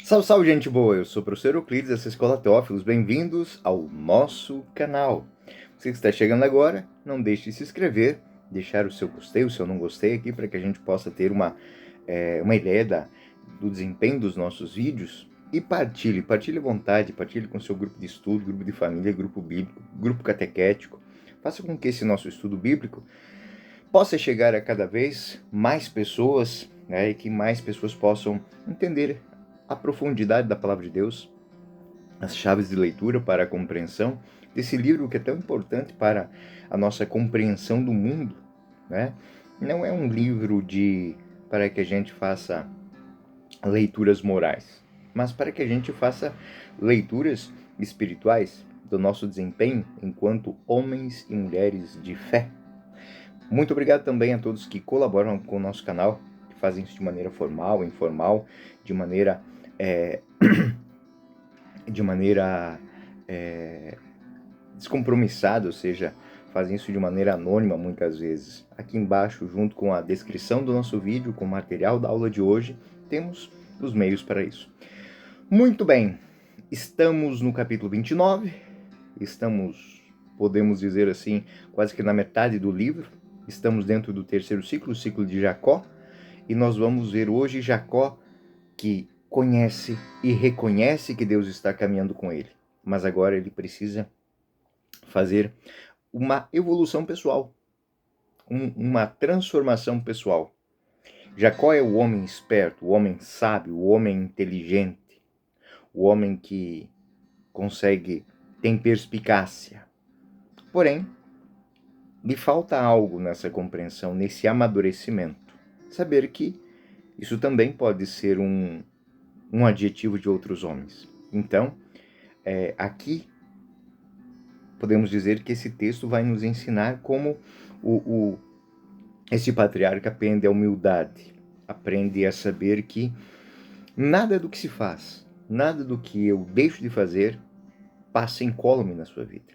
Salve, salve, gente boa! Eu sou o professor Euclides dessa Escola Teófilos. Bem-vindos ao nosso canal. Você que está chegando agora, não deixe de se inscrever, deixar o seu gostei, o seu não gostei aqui, para que a gente possa ter uma ideia do desempenho dos nossos vídeos. E partilhe à vontade, partilhe com seu grupo de estudo, grupo de família, grupo bíblico, grupo catequético. Faça com que esse nosso estudo bíblico possa chegar a cada vez mais pessoas, e que mais pessoas possam entender a profundidade da Palavra de Deus, as chaves de leitura para a compreensão desse livro que é tão importante para a nossa compreensão do mundo, né? Não é um livro para que a gente faça leituras morais, mas para que a gente faça leituras espirituais do nosso desempenho enquanto homens e mulheres de fé. Muito obrigado também a todos que colaboram com o nosso canal, que fazem isso de maneira formal, informal, de maneira descompromissada, ou seja, fazem isso de maneira anônima muitas vezes. Aqui embaixo, junto com a descrição do nosso vídeo, com o material da aula de hoje, temos os meios para isso. Muito bem, estamos no capítulo 29, podemos dizer assim, quase que na metade do livro. Estamos dentro do terceiro ciclo, o ciclo de Jacó, e nós vamos ver hoje Jacó que conhece e reconhece que Deus está caminhando com ele, mas agora ele precisa fazer uma evolução pessoal, uma transformação pessoal. Jacó é o homem esperto, o homem sábio, o homem inteligente, o homem que tem perspicácia. Porém, lhe falta algo nessa compreensão, nesse amadurecimento. Saber que isso também pode ser um adjetivo de outros homens. Então, aqui podemos dizer que esse texto vai nos ensinar como esse patriarca aprende a humildade, aprende a saber que nada do que se faz, nada do que eu deixo de fazer passa incólume na sua vida.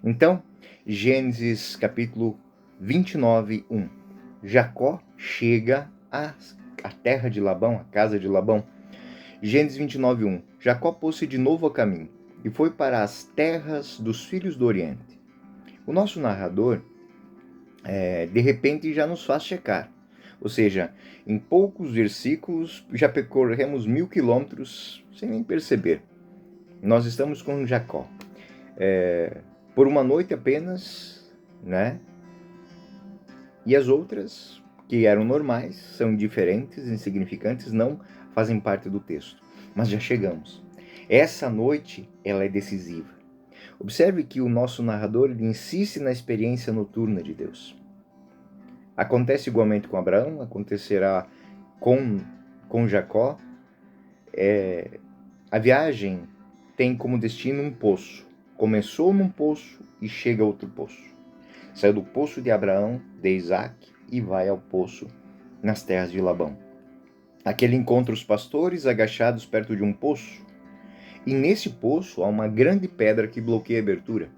Então, Gênesis capítulo 29, 1. Jacó chega à terra de Labão, à casa de Labão. Gênesis 29, 1. Jacó pôs-se de novo a caminho e foi para as terras dos filhos do Oriente. O nosso narrador, de repente, já nos faz checar. Ou seja, em poucos versículos já percorremos 1000 quilômetros sem nem perceber. Nós estamos com Jacó. Por uma noite apenas, né? E as outras, que eram normais, são diferentes, insignificantes, não fazem parte do texto. Mas já chegamos. Essa noite, ela é decisiva. Observe que o nosso narrador insiste na experiência noturna de Deus. Acontece igualmente com Abraão, acontecerá com Jacó. A viagem tem como destino um poço. Começou num poço e chega a outro poço. Saiu do poço de Abraão, de Isaac, e vai ao poço nas terras de Labão. Aqui ele encontra os pastores agachados perto de um poço. E nesse poço há uma grande pedra que bloqueia a abertura.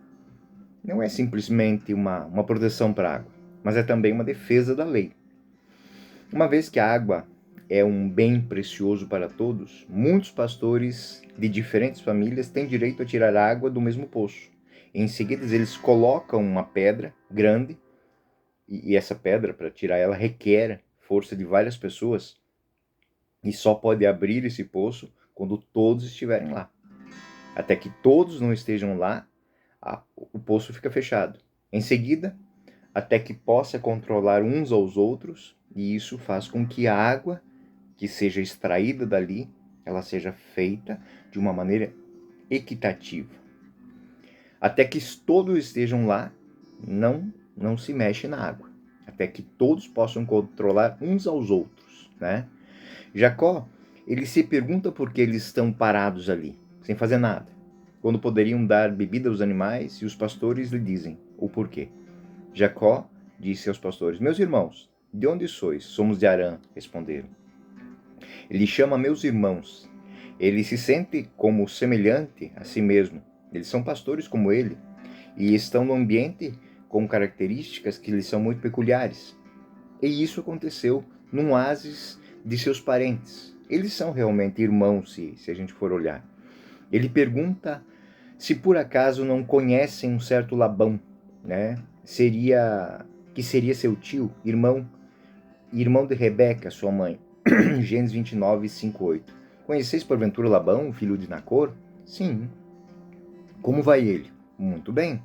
Não é simplesmente uma proteção para a água, mas é também uma defesa da lei. Uma vez que a água é um bem precioso para todos, muitos pastores de diferentes famílias têm direito a tirar a água do mesmo poço. Em seguida, eles colocam uma pedra grande, e essa pedra, para tirar ela, requer força de várias pessoas, e só pode abrir esse poço quando todos estiverem lá. Até que todos não estejam lá, o poço fica fechado. Em seguida, até que possa controlar uns aos outros, e isso faz com que a água que seja extraída dali, ela seja feita de uma maneira equitativa. Até que todos estejam lá, não se mexe na água. Até que todos possam controlar uns aos outros, né? Jacó, ele se pergunta por que eles estão parados ali, sem fazer nada, quando poderiam dar bebida aos animais, e os pastores lhe dizem o porquê. Jacó disse aos pastores: meus irmãos, de onde sois? Somos de Harã, responderam. Ele chama meus irmãos. Ele se sente como semelhante a si mesmo. Eles são pastores como ele e estão no ambiente com características que lhes são muito peculiares. E isso aconteceu num oásis de seus parentes. Eles são realmente irmãos, se a gente for olhar. Ele pergunta se por acaso não conhecem um certo Labão, né? Que seria seu tio, irmão de Rebeca, sua mãe. Gênesis 29, 5, 8. Conheceis porventura Labão, filho de Nacor? Sim. Como vai ele? Muito bem.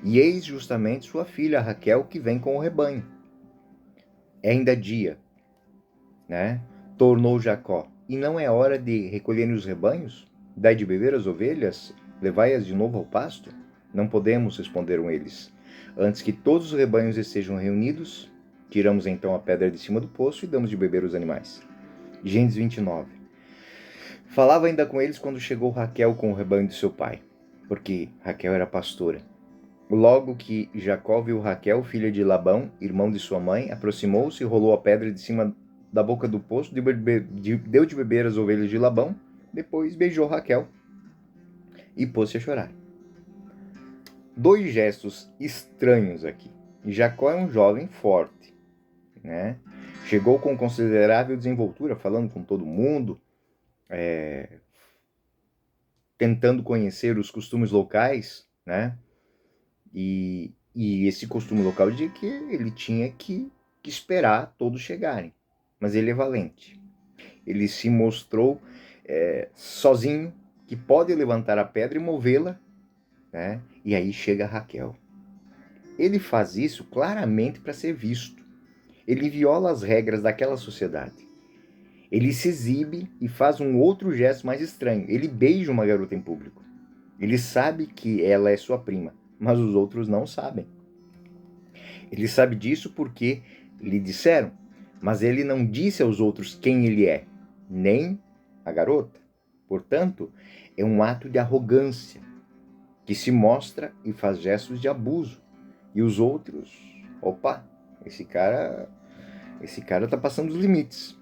E eis justamente sua filha Raquel, que vem com o rebanho. É ainda dia, né? Tornou Jacó. E não é hora de recolherem os rebanhos? Dai de beber as ovelhas? Levai-as de novo ao pasto? Não podemos, responderam eles. Antes que todos os rebanhos estejam reunidos, tiramos então a pedra de cima do poço e damos de beber os animais. Gênesis 29. Falava ainda com eles quando chegou Raquel com o rebanho de seu pai, porque Raquel era pastora. Logo que Jacó viu Raquel, filha de Labão, irmão de sua mãe, aproximou-se e rolou a pedra de cima da boca do poço, deu de beber as ovelhas de Labão, depois beijou Raquel e pôs-se a chorar. Dois gestos estranhos aqui. Jacó é um jovem forte, né? Chegou com considerável desenvoltura, falando com todo mundo, tentando conhecer os costumes locais, né? E esse costume local dizia que ele tinha que esperar todos chegarem. Mas ele é valente. Ele se mostrou sozinho, que pode levantar a pedra e movê-la, né? E aí chega Raquel. Ele faz isso claramente para ser visto. Ele viola as regras daquela sociedade. Ele se exibe e faz um outro gesto mais estranho. Ele beija uma garota em público. Ele sabe que ela é sua prima, mas os outros não sabem. Ele sabe disso porque lhe disseram, mas ele não disse aos outros quem ele é, nem a garota. Portanto, é um ato de arrogância que se mostra e faz gestos de abuso. E os outros, opa, esse cara tá passando os limites.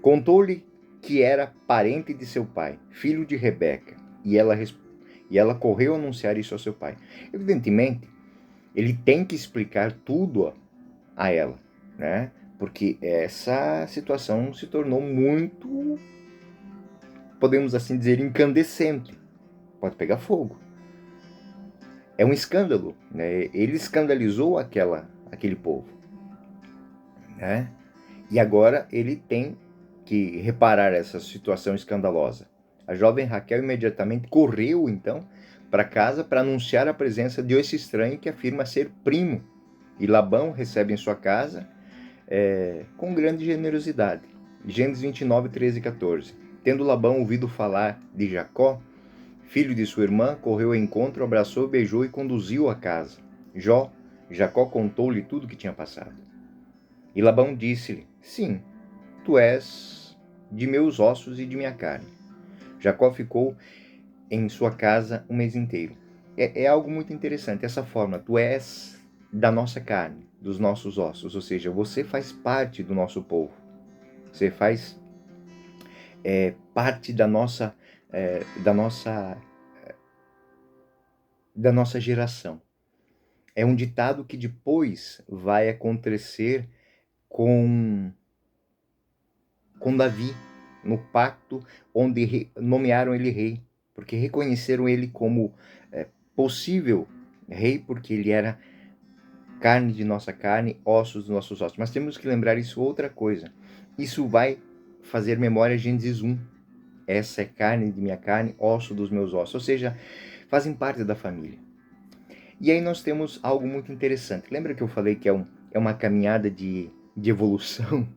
Contou-lhe que era parente de seu pai, filho de Rebeca, e ela correu anunciar isso ao seu pai. Evidentemente, ele tem que explicar tudo a ela, né? Porque essa situação se tornou muito, podemos assim dizer, incandescente. Pode pegar fogo. É um escândalo, né? Ele escandalizou aquele povo, né? E agora ele tem que reparar essa situação escandalosa. A jovem Raquel imediatamente correu, então, para casa para anunciar a presença de esse estranho que afirma ser primo. E Labão recebe em sua casa com grande generosidade. Gênesis 29, 13 e 14. Tendo Labão ouvido falar de Jacó, filho de sua irmã, correu ao encontro, abraçou, beijou e conduziu-o a casa. Jacó contou-lhe tudo o que tinha passado. E Labão disse-lhe, sim, tu és de meus ossos e de minha carne. Jacó ficou em sua casa um mês inteiro. É algo muito interessante, essa forma, tu és da nossa carne, dos nossos ossos, ou seja, você faz parte do nosso povo. Você faz parte da nossa geração. É um ditado que depois vai acontecer com Davi, no pacto onde nomearam ele rei, porque reconheceram ele como possível rei, porque ele era carne de nossa carne, ossos dos nossos ossos. Mas temos que lembrar isso outra coisa. Isso vai fazer memória a Gênesis 1. Essa é carne de minha carne, osso dos meus ossos. Ou seja, fazem parte da família. E aí nós temos algo muito interessante. Lembra que eu falei que é uma caminhada de evolução?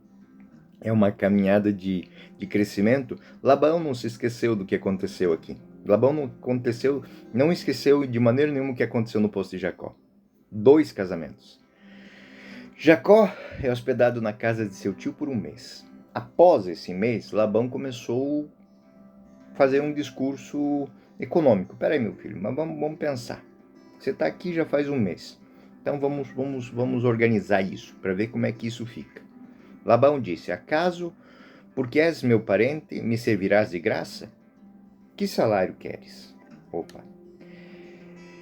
É uma caminhada de crescimento? Labão não se esqueceu do que aconteceu aqui. Labão não esqueceu de maneira nenhuma o que aconteceu no poço de Jacó. 2 casamentos. Jacó é hospedado na casa de seu tio por um mês. Após esse mês, Labão começou a fazer um discurso econômico. Peraí, meu filho, mas vamos pensar. Você está aqui já faz um mês. Então vamos organizar isso, para ver como é que isso fica. Labão disse, acaso, porque és meu parente, me servirás de graça? Que salário queres? Opa.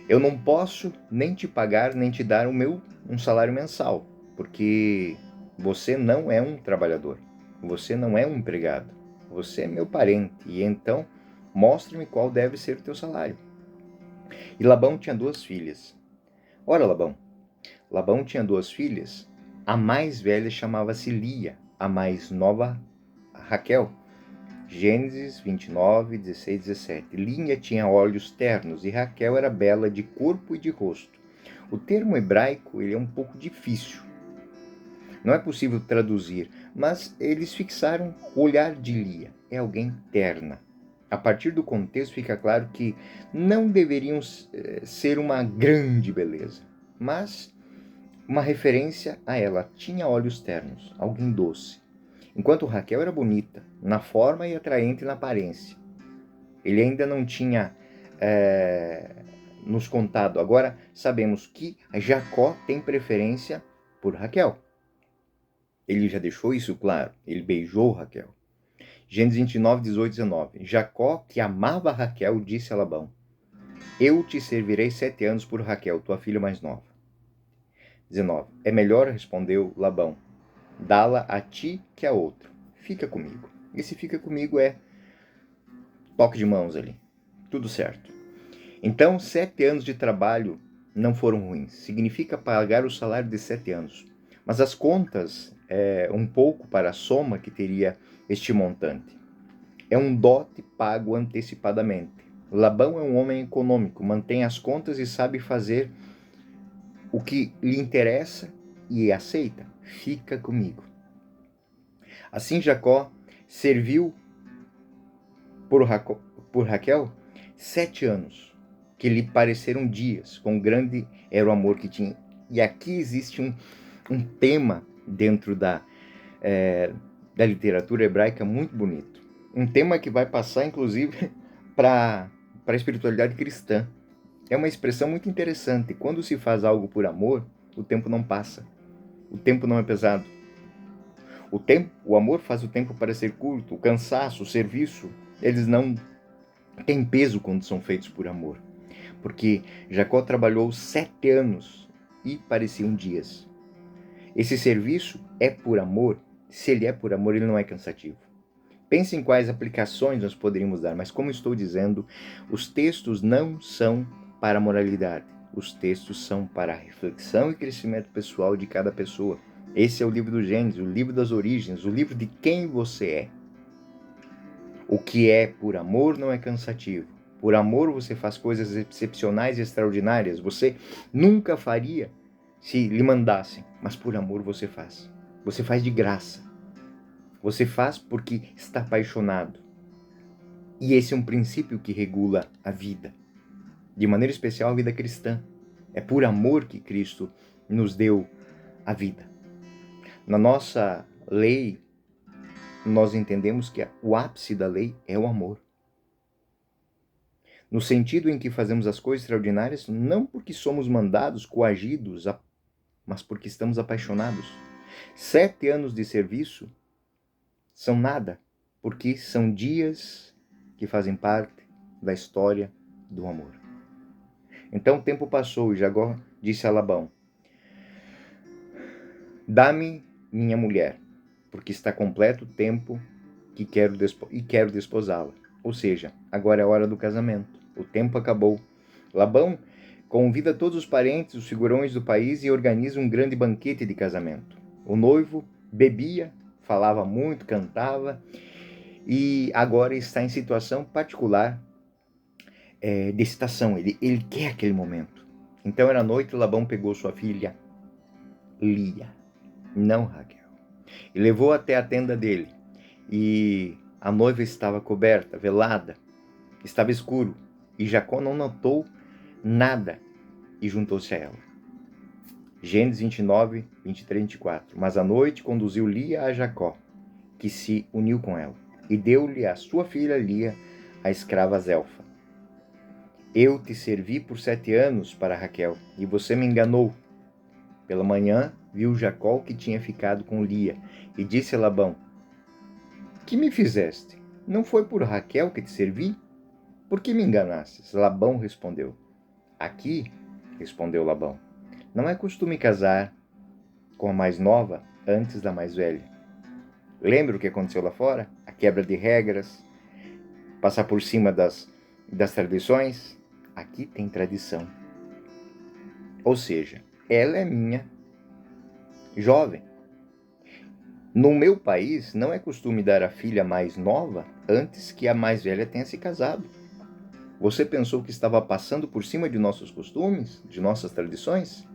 Eu não posso nem te pagar, nem te dar um salário mensal, porque você não é um trabalhador, você não é um empregado. você é meu parente, e então mostre-me qual deve ser o teu salário. E Labão tinha 2 filhas. Ora, Labão tinha 2 filhas. A mais velha chamava-se Lia, a mais nova Raquel. Gênesis 29, 16, 17. Lia tinha olhos ternos e Raquel era bela de corpo e de rosto. O termo hebraico ele é um pouco difícil. Não é possível traduzir, mas eles fixaram o olhar de Lia. É alguém terna. A partir do contexto fica claro que não deveriam ser uma grande beleza, mas uma referência a ela. Tinha olhos ternos, alguém doce. Enquanto Raquel era bonita, na forma e atraente na aparência. Ele ainda não tinha nos contado. Agora sabemos que Jacó tem preferência por Raquel. Ele já deixou isso claro. Ele beijou Raquel. Gênesis 29, 18, 19. Jacó, que amava Raquel, disse a Labão: Eu te servirei 7 anos por Raquel, tua filha mais nova. 19. É melhor, respondeu Labão, dá-la a ti que a outro. Fica comigo. Esse fica comigo é toque de mãos ali. Tudo certo. Então, 7 anos de trabalho não foram ruins. Significa pagar o salário de 7 anos. Mas as contas, um pouco para a soma que teria este montante. É um dote pago antecipadamente. Labão é um homem econômico, mantém as contas e sabe fazer o que lhe interessa e aceita. Fica comigo. Assim Jacó serviu por Raquel 7 anos, que lhe pareceram dias, quão grande era o amor que tinha. E aqui existe um tema dentro da literatura hebraica muito bonito. Um tema que vai passar, inclusive, para a espiritualidade cristã. É uma expressão muito interessante. Quando se faz algo por amor, o tempo não passa. O tempo não é pesado. O amor faz o tempo parecer curto. O cansaço, o serviço, eles não têm peso quando são feitos por amor. Porque Jacó trabalhou 7 anos e pareciam dias. Esse serviço é por amor. Se ele é por amor, ele não é cansativo. Pense em quais aplicações nós poderíamos dar, mas como estou dizendo, os textos não são para a moralidade. Os textos são para a reflexão e crescimento pessoal de cada pessoa. Esse é o livro do Gênesis, o livro das origens, o livro de quem você é. O que é por amor não é cansativo. Por amor você faz coisas excepcionais e extraordinárias. Você nunca faria se lhe mandassem, mas por amor você faz. Você faz de graça. Você faz porque está apaixonado. E esse é um princípio que regula a vida. De maneira especial, a vida cristã. É por amor que Cristo nos deu a vida. Na nossa lei, nós entendemos que o ápice da lei é o amor. No sentido em que fazemos as coisas extraordinárias, não porque somos mandados, coagidos, mas porque estamos apaixonados. 7 anos de serviço são nada, porque são dias que fazem parte da história do amor. Então o tempo passou e Jacó disse a Labão: Dá-me minha mulher, porque está completo o tempo que quero desposá-la. Ou seja, agora é a hora do casamento. O tempo acabou. Labão convida todos os parentes, os figurões do país e organiza um grande banquete de casamento. O noivo bebia, falava muito, cantava e agora está em situação particular de excitação. Ele quer aquele momento. Então era noite, Labão pegou sua filha Lia, não Raquel, e levou até a tenda dele. E a noiva estava coberta, velada, estava escuro, e Jacó não notou nada e juntou-se a ela. Gênesis 29, 23 e 24. Mas à noite conduziu Lia a Jacó, que se uniu com ela, e deu-lhe a sua filha Lia, a escrava Zelfa. Eu te servi por 7 anos para Raquel, e você me enganou. Pela manhã, viu Jacó que tinha ficado com Lia, e disse a Labão: Que me fizeste? Não foi por Raquel que te servi? Por que me enganastes? Labão respondeu: Aqui, respondeu Labão, não é costume casar com a mais nova antes da mais velha. Lembra o que aconteceu lá fora? A quebra de regras, passar por cima das tradições? Aqui tem tradição. Ou seja, ela é minha jovem. No meu país, não é costume dar a filha mais nova antes que a mais velha tenha se casado. Você pensou que estava passando por cima de nossos costumes, de nossas tradições?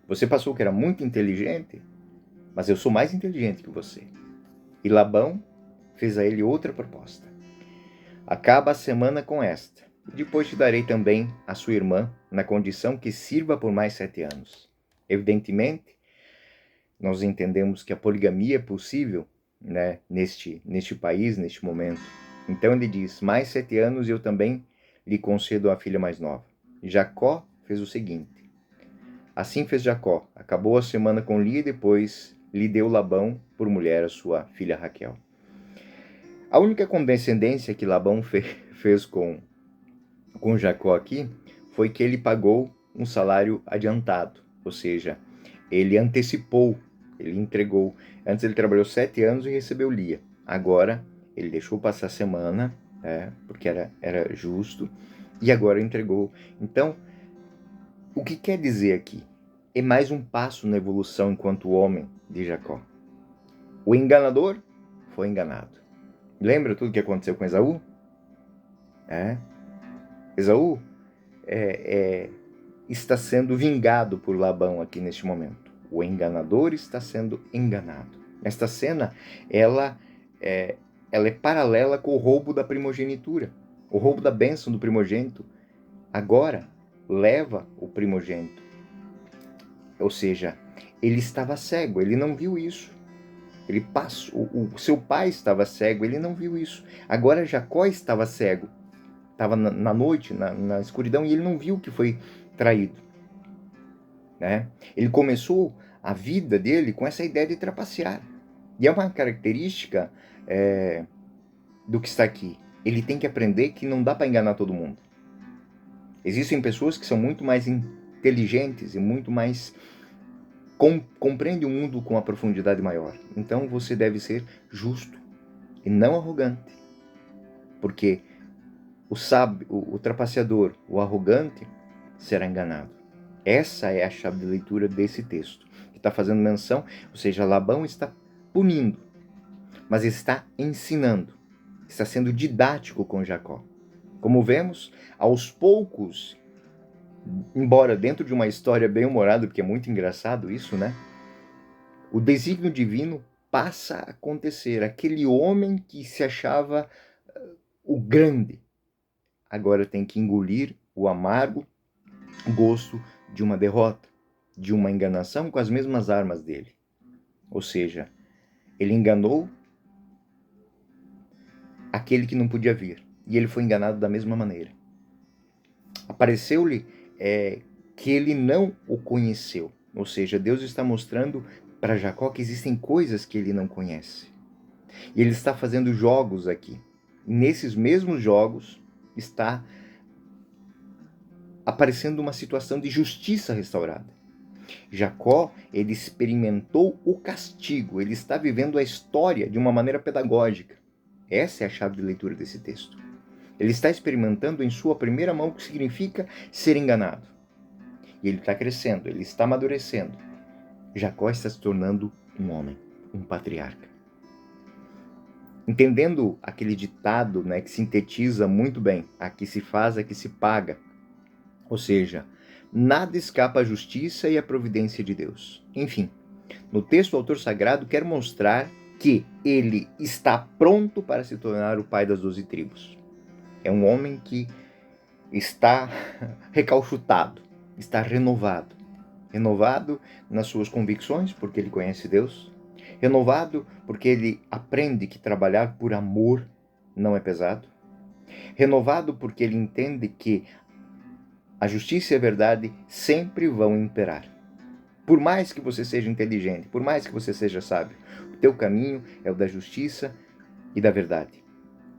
Você pensou que era muito inteligente? Mas eu sou mais inteligente que você. E Labão fez a ele outra proposta. Acaba a semana com esta, e depois te darei também a sua irmã, na condição que sirva por mais 7 anos. Evidentemente, nós entendemos que a poligamia é possível, né, neste país, neste momento. Então ele diz, mais 7 anos e eu também lhe concedo a filha mais nova. Jacó fez o seguinte. Assim fez Jacó, acabou a semana com Lia e depois lhe deu Labão por mulher a sua filha Raquel. A única condescendência que Labão fez com Jacó aqui foi que ele pagou um salário adiantado, ou seja, ele antecipou, ele entregou. Antes ele trabalhou 7 anos e recebeu Lia. Agora ele deixou passar a semana, porque era justo, e agora entregou. Então, o que quer dizer aqui? É mais um passo na evolução enquanto homem de Jacó. O enganador foi enganado. Lembra tudo o que aconteceu com Esaú? Esaú está sendo vingado por Labão aqui neste momento. O enganador está sendo enganado. Esta cena, ela é paralela com o roubo da primogenitura. O roubo da bênção do primogênito agora leva o primogênito. Ou seja, ele estava cego, ele não viu isso. Ele passou, o seu pai estava cego, ele não viu isso. Agora Jacó estava cego, estava na noite, na escuridão, e ele não viu que foi traído. Né? Ele começou a vida dele com essa ideia de trapacear. E é uma característica do que está aqui. Ele tem que aprender que não dá para enganar todo mundo. Existem pessoas que são muito mais inteligentes e muito mais compreendem o mundo com uma profundidade maior. Então você deve ser justo e não arrogante. Porque o sábio, o trapaceador, o arrogante será enganado. Essa é a chave de leitura desse texto, que está fazendo menção, ou seja, Labão está punindo, mas está ensinando, está sendo didático com Jacó. Como vemos, aos poucos, embora dentro de uma história bem humorada, porque é muito engraçado isso, né? O desígnio divino passa a acontecer. Aquele homem que se achava o grande, agora tem que engolir o amargo gosto de uma derrota, de uma enganação com as mesmas armas dele. Ou seja, ele enganou aquele que não podia vir, e ele foi enganado da mesma maneira. Apareceu-lhe que ele não o conheceu, ou seja, Deus está mostrando para Jacó que existem coisas que ele não conhece. E ele está fazendo jogos aqui. E nesses mesmos jogos está aparecendo uma situação de justiça restaurada. Jacó, ele experimentou o castigo, ele está vivendo a história de uma maneira pedagógica. Essa é a chave de leitura desse texto. Ele está experimentando em sua primeira mão o que significa ser enganado. E ele está crescendo, ele está amadurecendo. Jacó está se tornando um homem, um patriarca. Entendendo aquele ditado, né, que sintetiza muito bem: aqui se faz, aqui se paga. Ou seja, nada escapa à justiça e à providência de Deus. Enfim, no texto o autor sagrado quer mostrar que ele está pronto para se tornar o pai das 12 tribos. É um homem que está recalchutado, está renovado. Renovado nas suas convicções, porque ele conhece Deus. Renovado porque ele aprende que trabalhar por amor não é pesado. Renovado porque ele entende que a justiça e a verdade sempre vão imperar. Por mais que você seja inteligente, por mais que você seja sábio, o teu caminho é o da justiça e da verdade.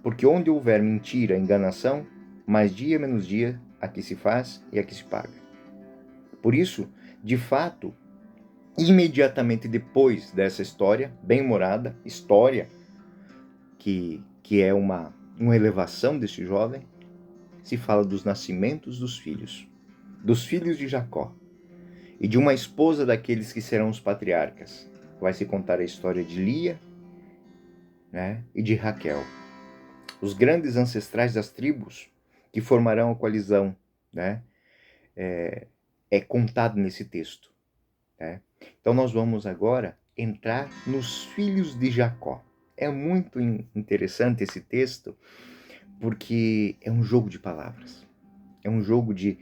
Porque onde houver mentira, enganação, mais dia menos dia, aqui se faz e aqui se paga. Por isso, de fato, Imediatamente depois dessa história, bem-humorada, história que é uma elevação deste jovem, se fala dos nascimentos dos filhos de Jacó e de uma esposa daqueles que serão os patriarcas. Vai se contar a história de Lia, né, e de Raquel, os grandes ancestrais das tribos que formarão a coalizão, né, é contado nesse texto. Né? Então nós vamos agora entrar nos filhos de Jacó. É muito interessante esse texto, porque é um jogo de palavras, é um jogo de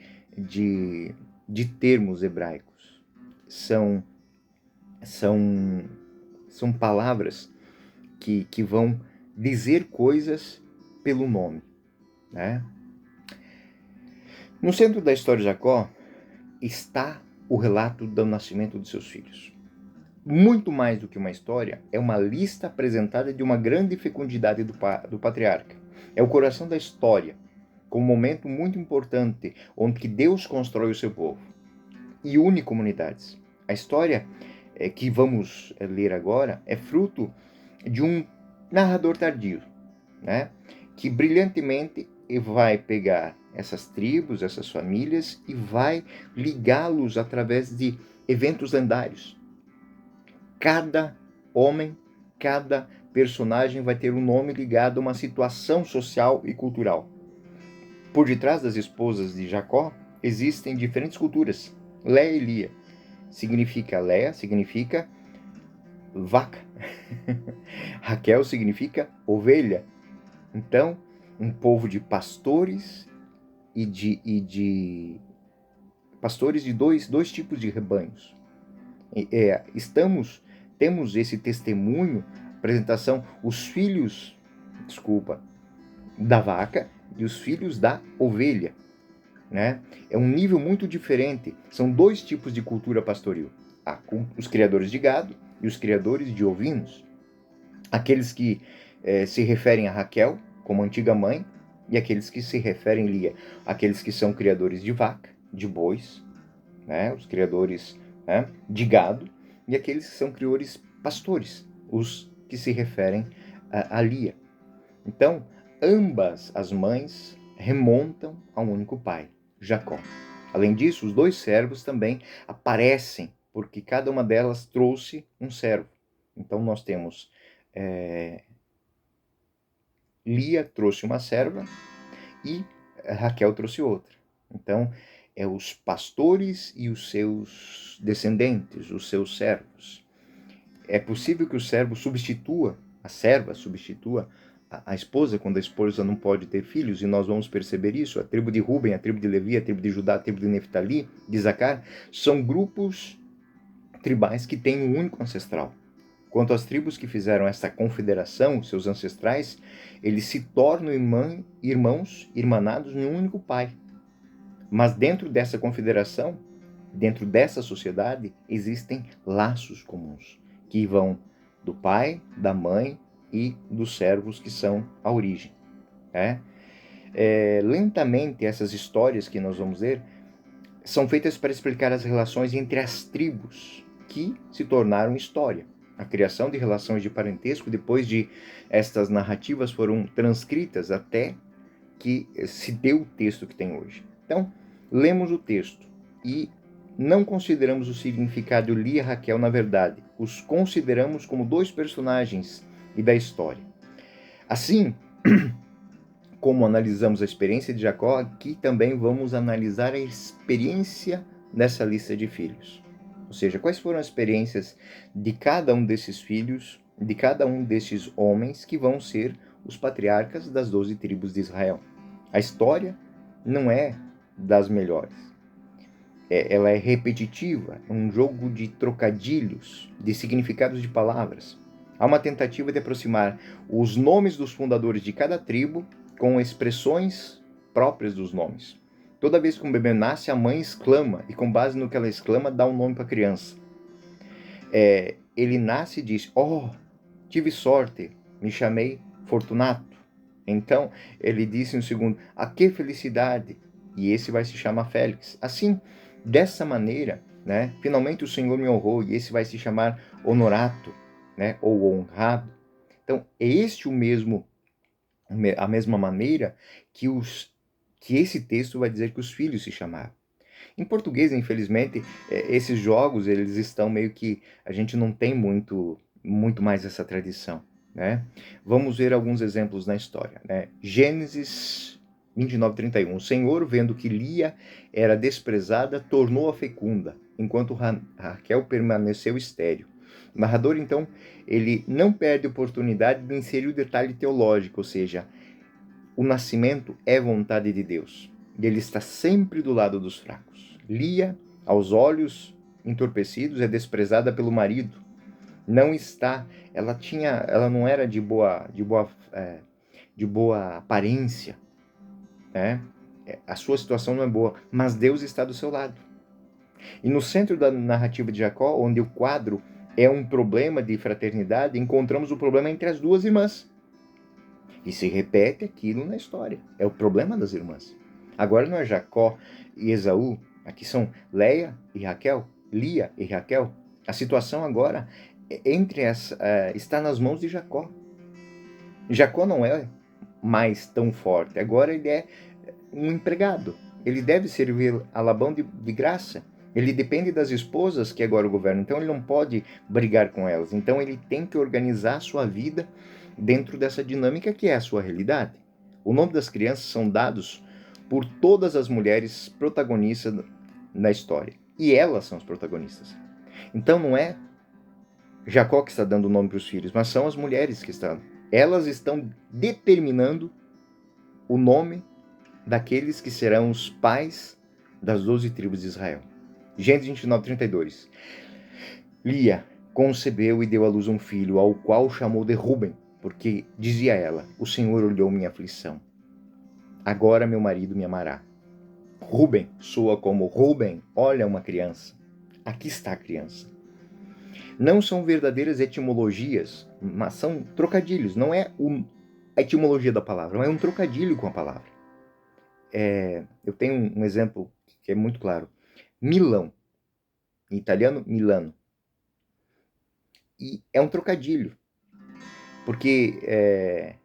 termos hebraicos. São palavras que vão dizer coisas pelo nome. Né? No centro da história de Jacó está o relato do nascimento de seus filhos. Muito mais do que uma história, é uma lista apresentada de uma grande fecundidade do patriarca. É o coração da história, com um momento muito importante, onde Deus constrói o seu povo e une comunidades. A história que vamos ler agora é fruto de um narrador tardio, né? Que brilhantemente vai pegar essas tribos, essas famílias e vai ligá-los através de eventos lendários. Cada homem, cada personagem vai ter um nome ligado a uma situação social e cultural. Por detrás das esposas de Jacó existem diferentes culturas. Léa e Lia. Léa significa vaca. Raquel significa ovelha. Então, um povo de pastores e de pastores de dois tipos de rebanhos. Temos esse testemunho, apresentação, os filhos, da vaca e os filhos da ovelha. Né? É um nível muito diferente. São dois tipos de cultura pastoril. Os criadores de gado e os criadores de ovinos. Aqueles que se referem a Raquel como antiga mãe e aqueles que se referem a Lia. Aqueles que são criadores de vaca, de bois, né? Os criadores, né, de gado, e aqueles que são criadores pastores, os que se referem a Lia. Então, ambas as mães remontam a um único pai, Jacó. Além disso, os dois servos também aparecem, porque cada uma delas trouxe um servo. Então, nós temos Lia trouxe uma serva e Raquel trouxe outra. Então, os pastores e os seus descendentes, os seus servos. É possível que o servo a serva substitua a esposa, quando a esposa não pode ter filhos, e nós vamos perceber isso. A tribo de Ruben, a tribo de Levi, a tribo de Judá, a tribo de Neftali, de Zacar, são grupos tribais que têm um único ancestral. Quanto às tribos que fizeram essa confederação, seus ancestrais, eles se tornam irmãos, irmanados em um único pai. Mas dentro dessa confederação, dentro dessa sociedade, existem laços comuns, que vão do pai, da mãe e dos servos que são a origem. Lentamente, essas histórias que nós vamos ler são feitas para explicar as relações entre as tribos que se tornaram história. A criação de relações de parentesco, depois de estas narrativas foram transcritas até que se deu o texto que tem hoje. Então, lemos o texto e não consideramos o significado de Lia e Raquel na verdade. Os consideramos como dois personagens e da história. Assim, como analisamos a experiência de Jacó, aqui também vamos analisar a experiência dessa lista de filhos. Ou seja, quais foram as experiências de cada um desses filhos, de cada um desses homens que vão ser os patriarcas das 12 tribos de Israel. A história não é das melhores. Ela é repetitiva, é um jogo de trocadilhos, de significados de palavras. Há uma tentativa de aproximar os nomes dos fundadores de cada tribo com expressões próprias dos nomes. Toda vez que um bebê nasce, a mãe exclama, e com base no que ela exclama, dá um nome para a criança. Ele nasce e diz, tive sorte, me chamei Fortunato. Então, ele disse um segundo, que felicidade, e esse vai se chamar Félix. Assim, dessa maneira, né? Finalmente o Senhor me honrou, e esse vai se chamar honorato, né? Ou honrado. Então, é este a mesma maneira que esse texto vai dizer que os filhos se chamaram. Em português, infelizmente, esses jogos, eles estão meio que... A gente não tem muito mais essa tradição, né? Vamos ver alguns exemplos na história, né? Gênesis 29:31. O Senhor, vendo que Lia era desprezada, tornou-a fecunda, enquanto Raquel permaneceu estéril. O narrador, então, ele não perde a oportunidade de inserir o detalhe teológico, ou seja, o nascimento é vontade de Deus, e ele está sempre do lado dos fracos. Lia, aos olhos entorpecidos, é desprezada pelo marido. Não está, ela não era de boa aparência, né? A sua situação não é boa, mas Deus está do seu lado. E no centro da narrativa de Jacó, onde o quadro é um problema de fraternidade, encontramos o problema entre as duas irmãs. E se repete aquilo na história. É o problema das irmãs. Agora não é Jacó e Esaú, aqui são Leia e Raquel, Lia e Raquel. A situação agora está nas mãos de Jacó. Jacó não é mais tão forte, agora ele é um empregado. Ele deve servir a Labão de graça. Ele depende das esposas que agora o governam, então ele não pode brigar com elas. Então ele tem que organizar a sua vida dentro dessa dinâmica que é a sua realidade. O nome das crianças são dados por todas as mulheres protagonistas na história. E elas são as protagonistas. Então não é Jacó que está dando o nome para os filhos, mas são as mulheres que estão. Elas estão determinando o nome daqueles que serão os pais das 12 tribos de Israel. Gênesis 29:32. Lia concebeu e deu à luz um filho, ao qual chamou de Ruben, porque, dizia ela, o Senhor olhou minha aflição. Agora meu marido me amará. Ruben soa como Ruben, olha uma criança. Aqui está a criança. Não são verdadeiras etimologias, mas são trocadilhos. Não é a etimologia da palavra, mas é um trocadilho com a palavra. Eu tenho um exemplo que é muito claro. Milão, em italiano, Milano. E é um trocadilho. Porque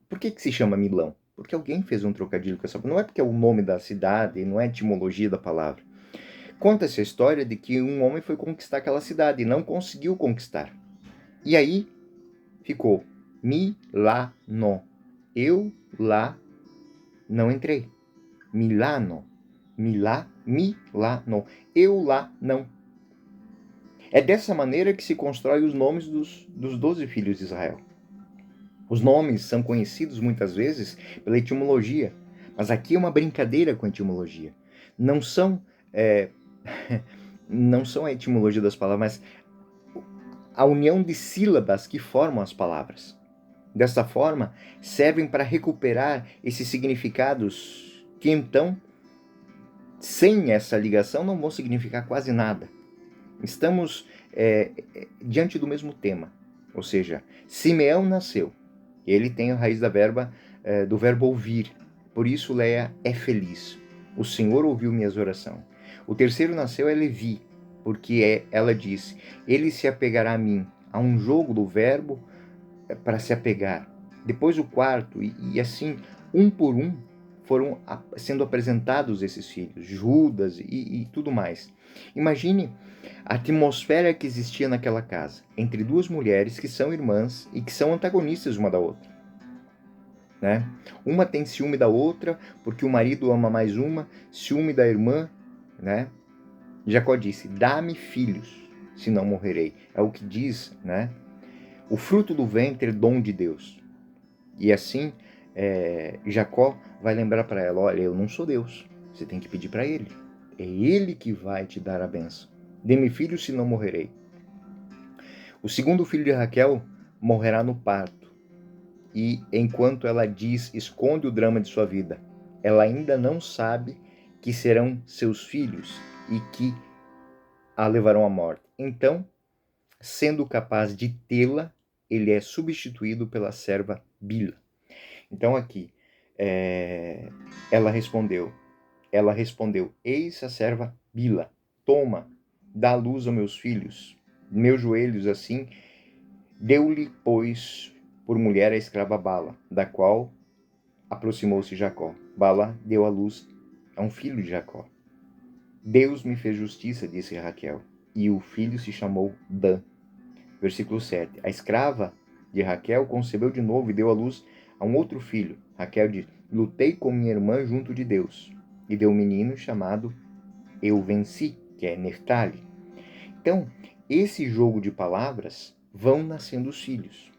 por que se chama Milão? Porque alguém fez um trocadilho com essa palavra. Não é porque é o nome da cidade, não é a etimologia da palavra. Conta-se a história de que um homem foi conquistar aquela cidade e não conseguiu conquistar. E aí ficou Milano. Eu lá não entrei. Milano. Milano. Eu lá não. É dessa maneira que se constrói os nomes dos 12 filhos de Israel. Os nomes são conhecidos muitas vezes pela etimologia, mas aqui é uma brincadeira com a etimologia. Não são, não são a etimologia das palavras, mas a união de sílabas que formam as palavras. Desta forma, servem para recuperar esses significados que então, sem essa ligação, não vão significar quase nada. Estamos diante do mesmo tema, ou seja, Simeão nasceu. Ele tem a raiz do verbo ouvir. Por isso Leia é feliz. O Senhor ouviu minhas orações. O terceiro nasceu é Levi, porque ela disse, ele se apegará a mim. Há um jogo do verbo para se apegar. Depois o quarto, e assim, um por um, foram sendo apresentados esses filhos, Judas e tudo mais. Imagine a atmosfera que existia naquela casa, entre duas mulheres que são irmãs e que são antagonistas uma da outra. Né? Uma tem ciúme da outra, porque o marido ama mais uma, ciúme da irmã, né? Jacó disse, dá-me filhos, senão morrerei. É o que diz, né? O fruto do ventre é dom de Deus. E assim, Jacó vai lembrar para ela, olha, eu não sou Deus, você tem que pedir para ele. É ele que vai te dar a benção. Dê-me filhos, senão morrerei. O segundo filho de Raquel morrerá no parto. E enquanto ela esconde o drama de sua vida, ela ainda não sabe que serão seus filhos e que a levarão à morte. Então, sendo capaz de tê-la, ele é substituído pela serva Bila. Então aqui, ela respondeu, eis a serva Bila, toma, dá à luz aos meus filhos, meus joelhos assim. Deu-lhe, pois, por mulher a escrava Bala, da qual aproximou-se Jacó. Bala deu à luz a um filho de Jacó. Deus me fez justiça, disse Raquel, e o filho se chamou Dan. Versículo 7. A escrava de Raquel concebeu de novo e deu à luz a um outro filho. Raquel diz: lutei com minha irmã junto de Deus, e deu um menino chamado Eu Venci, que é Neftali. Então, esse jogo de palavras vão nascendo os filhos.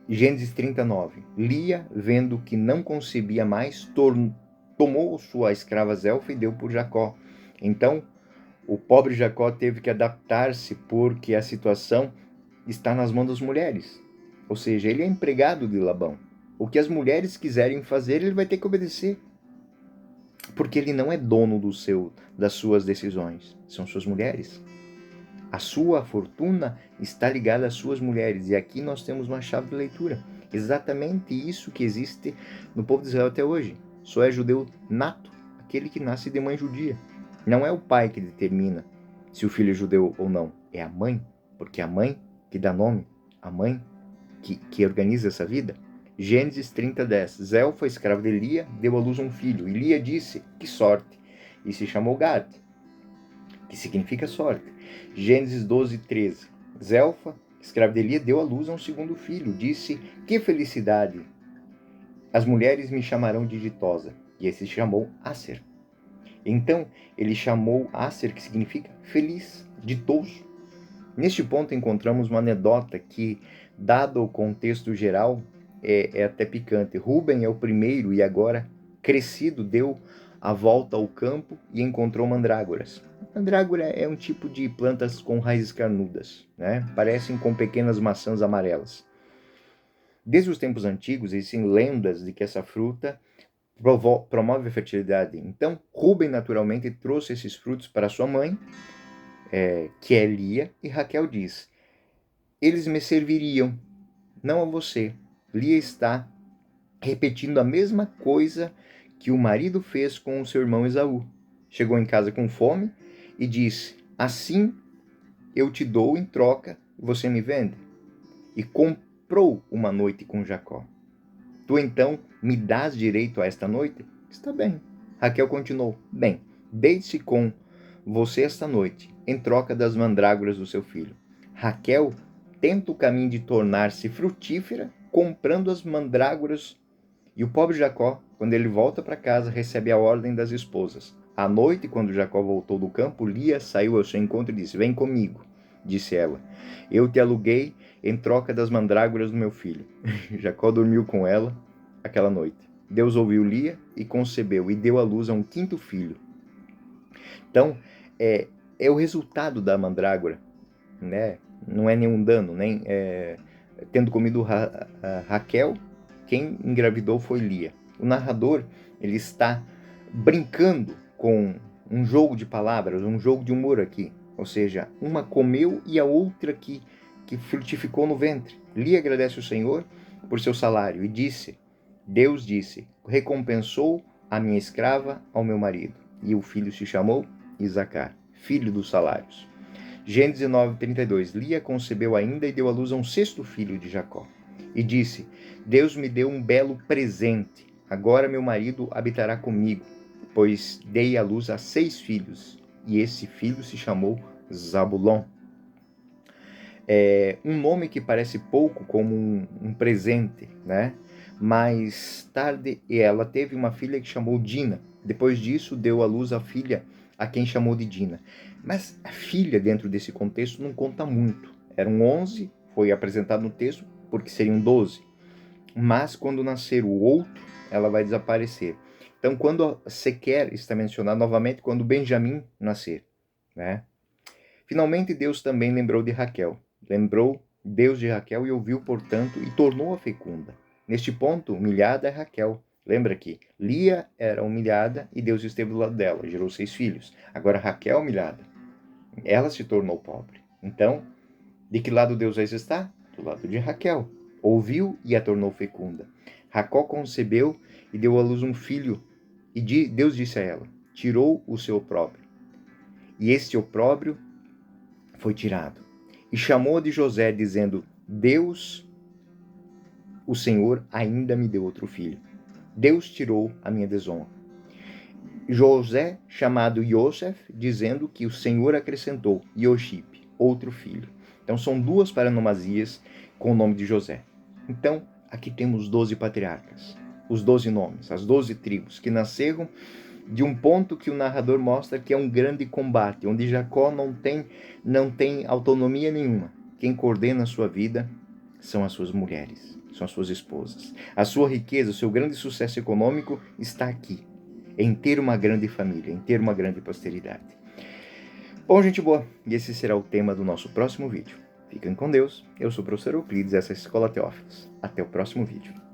Gênesis 39. Lia, vendo que não concebia mais, tomou sua escrava Zelfa e deu por Jacó. Então, o pobre Jacó teve que adaptar-se porque a situação está nas mãos das mulheres. Ou seja, ele é empregado de Labão. O que as mulheres quiserem fazer, ele vai ter que obedecer. Porque ele não é dono das suas decisões. São suas mulheres. A sua fortuna está ligada às suas mulheres. E aqui nós temos uma chave de leitura. Exatamente isso que existe no povo de Israel até hoje. Só é judeu nato aquele que nasce de mãe judia. Não é o pai que determina se o filho é judeu ou não. É a mãe. Porque é a mãe que dá nome. A mãe que organiza essa vida. Gênesis 30:10. Zelfa, escrava de Lia, deu à luz um filho. E Lia disse: que sorte! E se chamou Gad, que significa sorte. Gênesis 12:13. Zelfa, escrava de Lia, deu à luz a um segundo filho. Disse: que felicidade! As mulheres me chamarão de ditosa. E esse se chamou Aser. Então, ele chamou Aser, que significa feliz, ditoso. Neste ponto encontramos uma anedota que, dado o contexto geral, é até picante. Ruben é o primeiro e agora, crescido, deu a volta ao campo e encontrou mandrágoras. Mandrágora é um tipo de plantas com raízes carnudas, né? Parecem com pequenas maçãs amarelas. Desde os tempos antigos, existem lendas de que essa fruta promove a fertilidade. Então, Ruben naturalmente trouxe esses frutos para sua mãe, que é Lia, e Raquel diz: eles me serviriam, não a você. Lia está repetindo a mesma coisa que o marido fez com o seu irmão Esaú. Chegou em casa com fome e disse: assim eu te dou em troca e você me vende. E comprou uma noite com Jacó. Tu então me dás direito a esta noite? Está bem. Raquel continuou: bem, deite-se com você esta noite, em troca das mandrágoras do seu filho. Raquel tenta o caminho de tornar-se frutífera, comprando as mandrágoras. E o pobre Jacó, quando ele volta para casa, recebe a ordem das esposas. À noite, quando Jacó voltou do campo, Lia saiu ao seu encontro e disse: vem comigo, disse ela. Eu te aluguei em troca das mandrágoras do meu filho. Jacó dormiu com ela aquela noite. Deus ouviu Lia e concebeu e deu à luz a um quinto filho. Então, é o resultado da mandrágora, né? Não é nenhum dano, nem tendo comido Raquel, quem engravidou foi Lia. O narrador, ele está brincando com um jogo de palavras, um jogo de humor aqui. Ou seja, uma comeu e a outra que frutificou no ventre. Lia agradece ao Senhor por seu salário e disse: Deus disse: recompensou a minha escrava ao meu marido. E o filho se chamou Isacar, filho dos salários. Gênesis 9:32. Lia concebeu ainda e deu à luz a um sexto filho de Jacó. E disse: Deus me deu um belo presente. Agora meu marido habitará comigo, pois dei à luz a 6 filhos. E esse filho se chamou Zabulon. Um nome que parece pouco como um presente, né? Mais tarde, ela teve uma filha que chamou Dina. Depois disso, deu à luz a filha a quem chamou de Dina. Mas a filha, dentro desse contexto, não conta muito. Eram 11, foi apresentado no texto, porque seriam 12. Mas quando nascer o outro, ela vai desaparecer. Então, quando sequer está mencionado novamente, quando Benjamim nascer, né? Finalmente, Deus também lembrou de Raquel. Lembrou Deus de Raquel e ouviu, portanto, e tornou-a fecunda. Neste ponto, humilhada é Raquel. Lembra que Lia era humilhada e Deus esteve do lado dela, gerou 6 filhos. Agora Raquel humilhada, ela se tornou pobre. Então, de que lado Deus está? Do lado de Raquel. Ouviu e a tornou fecunda. Jacó concebeu e deu à luz um filho. E Deus disse a ela: tirou o seu próprio. e este opróbrio foi tirado. E chamou de José, dizendo: Deus, o Senhor, ainda me deu outro filho. Deus tirou a minha desonra. José, chamado Yosef, dizendo que o Senhor acrescentou Yoship, outro filho. Então são duas paronomasias com o nome de José. Então, aqui temos 12 patriarcas, os 12 nomes, as 12 tribos, que nasceram de um ponto que o narrador mostra que é um grande combate, onde Jacó não tem autonomia nenhuma. Quem coordena a sua vida são as suas mulheres, são as suas esposas. A sua riqueza, o seu grande sucesso econômico está aqui, em ter uma grande família, em ter uma grande posteridade. Bom, gente boa, e esse será o tema do nosso próximo vídeo. Fiquem com Deus, eu sou o professor Euclides, essa é a Escola Teófilos. Até o próximo vídeo.